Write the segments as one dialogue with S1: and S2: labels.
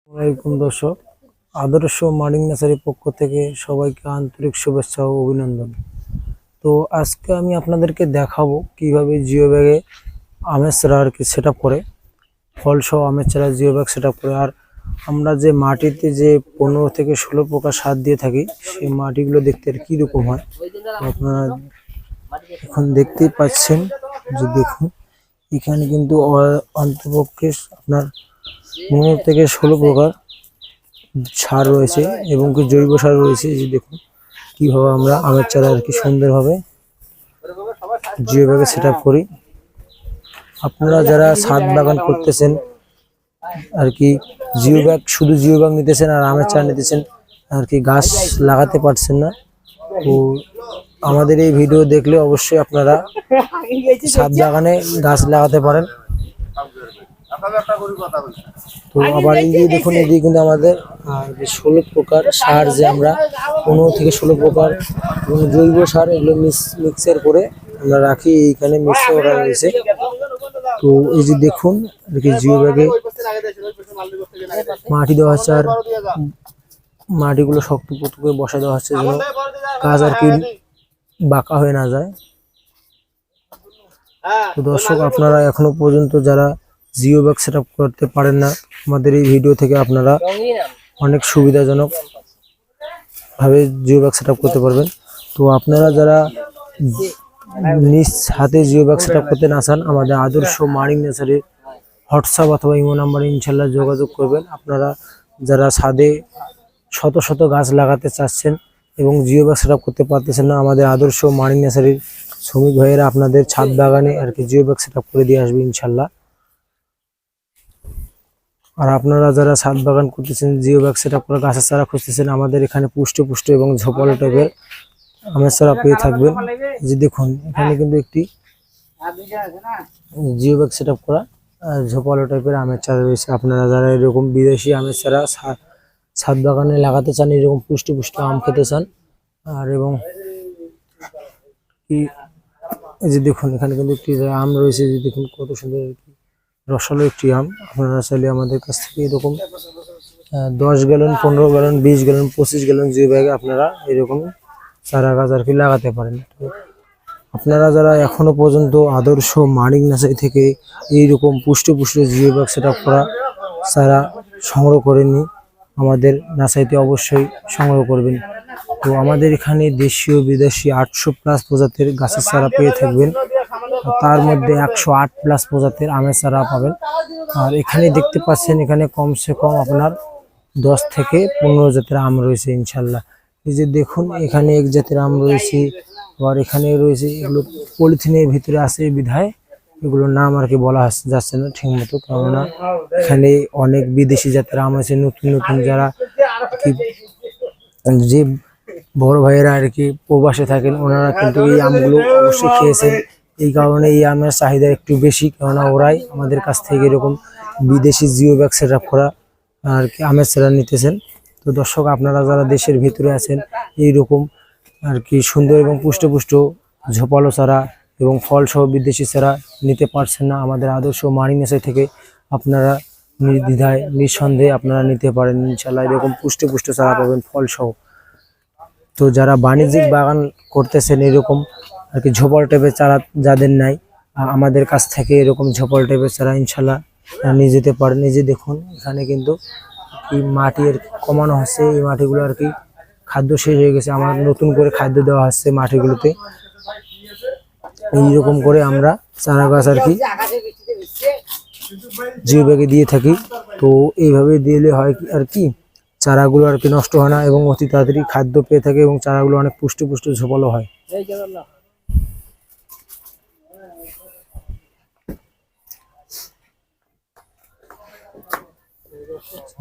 S1: আসসালামাইকুম দর্শক, আদর্শ মার্নিং নার্সারির পক্ষ থেকে সবাইকে আন্তরিক শুভেচ্ছা ও অভিনন্দন। তো আজকে আমি আপনাদেরকে দেখাবো কিভাবে জিও ব্যাগে আমের চারা আর কি সেট আপ করে, ফল সহ আমের চারা জিও ব্যাগ সেট আপ করে। আর আমরা যে মাটিতে যে 15 থেকে 16 প্রকার সার দিয়ে থাকি, সেই মাটিগুলো দেখতে আর কীরকম হয় আপনারা এখন দেখতেই পাচ্ছেন। যে দেখুন, এখানে কিন্তু অন্তপক্ষে আপনার 15 থেকে 16 প্রকার সার রয়েছে এবং জৈব সার রয়েছে। যে দেখুন কিভাবে আমরা আমের চারা আর কি সুন্দরভাবে জিও ব্যাগে সেট আপ করি। আপনারা যারা ছাদ বাগান করতেছেন আর কি, জিও ব্যাগ শুধু জিও ব্যাগ নিতেছেন আর আমের চারা নিতেছেন আর কি, গাছ লাগাতে পারছেন না, তো আমাদের এই ভিডিও দেখলে অবশ্যই আপনারা ছাদ বাগানে গাছ লাগাতে পারেন। তো আবার এই যে দেখুন, এদিকে কিন্তু আমাদের 16 প্রকার সার, যে আমরা 15 থেকে 16 প্রকার জৈব সার এগুলো মিক্সের করে আমরা রাখি, এইখানে মিক্স করা রয়েছে। তো এই যে দেখুন, জিও ব্যাগে মাটি দেওয়া হচ্ছে আর মাটিগুলো শক্ত পোক্ত করে বসা দেওয়া হচ্ছে, যেন গাছ আর কি বাঁকা হয়ে না যায়। তো দর্শক, আপনারা এখনো পর্যন্ত যারা জিও ব্যাগ সেট আপ করতে পারেন না, আমাদের এই ভিডিও থেকে আপনারা অনেক সুবিধাজনক ভাবে জিও ব্যাগ সেট আপ করতে পারবেন। তো আপনারা যারা নিজ হাতে জিও ব্যাগ সেট আপ করতে না চান, আমাদের আদর্শ মার্নিং নার্সারির হোয়াটসঅ্যাপ অথবা ইমো নাম্বারে ইনশাল্লাহ যোগাযোগ করবেন। আপনারা যারা ছাদে শত শত গাছ লাগাতে চাচ্ছেন এবং জিও ব্যাগ সেট আপ করতে পারতেছেন না, আমাদের আদর্শ মার্নিং নার্সারির শ্রমিক ভাইয়েরা আপনাদের ছাদ বাগানে আর কি জিও ব্যাগ সেট আপ করে দিয়ে আসবে ইনশাল্লাহ। আর আপনারা যারা ছাদ বাগান করতেছেন, জিও ব্যাগ সেট আপ করে গাছের চারা খুঁজতেছেন, আমাদের এখানে পুষ্ট এবং ঝোপালো টাইপের আমের চারা পেয়ে থাকবেন। যে দেখুন, এখানে কিন্তু একটি জিও ব্যাগ সেট আপ করা ঝোপালো টাইপের আমের চারা রয়েছে। আপনারা যারা এরকম বিদেশি আমের চারা ছাদ বাগানে লাগাতে চান, এরকম পুষ্ট আম খেতে চান, আর এবং এই যে দেখুন, এখানে কিন্তু একটি আম রয়েছে। যে দেখুন কত সুন্দর রসালো একটি আম। আপনারা চাইলে আমাদের কাছ থেকে এরকম 10 gallon, 15 gallon, 20 gallon, 25 gallon Jio ব্যাগে আপনারা এরকম চারা গাছ আর কি লাগাতে পারেন। আপনারা যারা এখনো পর্যন্ত আদর্শ মার্নিং নার্সারি থেকে এইরকম পুষ্ট জিও ব্যাগ সেট আপ করা চারা সংগ্রহ করেননি, আমাদের নার্সারিতে অবশ্যই সংগ্রহ করবেন। তো আমাদের এখানে দেশীয় বিদেশি 800+ প্রজাতির গাছের চারা পেয়ে থাকবেন, তার মধ্যে 108+ প্রজাতির আমের চারা পাবেন। আর এখানে দেখতে পাচ্ছেন, এখানে কমসে কম আপনার 10 থেকে 15 জাতের আম রয়েছে ইনশাল্লাহ। এই যে দেখুন, এখানে এক জাতের আম রয়েছে, আবার এখানে রয়েছে, এগুলো পলিথিনের ভিতরে আছে বিধায় এগুলোর নাম আর কি বলা যাচ্ছে না ঠিক মতো, কেননা এখানে অনেক বিদেশি জাতের আম আছে। নতুন যারা কি, যে বড় ভাইয়েরা আর কি প্রবাসে থাকেন, ওনারা কিন্তু এই আমগুলো অবশ্যই খেয়েছেন। এই কারণে এই আমের চাহিদা একটু বেশি, কেননা ওরাই আমাদের কাছ থেকে এরকম বিদেশি জিও ব্যাগ সেট আপ করা আর কি আমের চারা নিতেছেন। তো দর্শক, আপনারা যারা দেশের ভিতরে আছেন, এইরকম আর কি সুন্দর এবং পুষ্ট ঝোপালো চারা এবং ফল সহ বিদেশি চারা নিতে পারছেন না, আমাদের আদর্শ মার্নিং নার্সারি থেকে আপনারা নির্দ্বিধায় নিঃসন্দেহে আপনারা নিতে পারেন ইনশাল্লাহ। এরকম পুষ্ট চারা পাবেন ফল সহ। তো যারা বাণিজ্যিক বাগান করতেছেন, এরকম আর কি ঝোপাল টাইপের চারা যাদের নাই, আমাদের কাছ থেকে এরকম ঝোপাল টাইপের চারা ইনশাল্লাহ নিয়ে যেতে পারেন। নিজে দেখুন, এখানে কিন্তু মাটি আর কমানো হচ্ছে, এই মাটিগুলো আর কি খাদ্য শেষ হয়ে গেছে, আমার নতুন করে খাদ্য দেওয়া হচ্ছে মাটিগুলোতে। এইরকম করে আমরা চারা গাছ আর কি জিও ব্যাগে দিয়ে থাকি। তো এইভাবে দিলে হয় আর কি, চারাগুলো আর কি নষ্ট হয় না এবং অতি তাড়াতাড়ি খাদ্য পেয়ে থাকে এবং চারাগুলো অনেক পুষ্ট ঝোপালো হয়।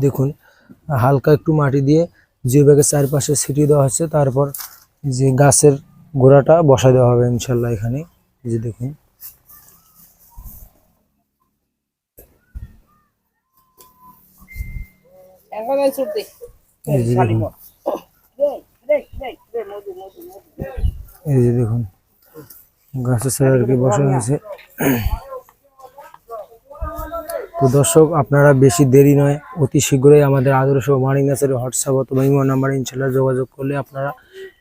S1: দেখুন, হালকা একটু মাটি দিয়ে জিও ব্যাগের চারপাশে ছিটিয়ে দেওয়া হচ্ছে, তারপর যে গাছের গোড়াটা বসা দেওয়া হবে ইনশাল্লাহ এখানে। যে দেখুন, এই যে দেখুন গাছের চারা আর কি বসা হয়েছে। তো দর্শক, আপনারা বেশি দেরি নয়, অতি শীঘ্রই আমাদের আদর্শ মানিক নার্সারি হোয়াটসঅ্যাপ অথবা ইমো নাম্বার ইনশাল্লাহ যোগাযোগ করলে আপনারা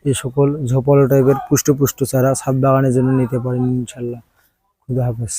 S1: এই সকল ঝোপালো টাইপের পুষ্ট চারা ছাদ বাগানের জন্য নিতে পারেন ইনশাল্লাহ। খুদা হাফেজ।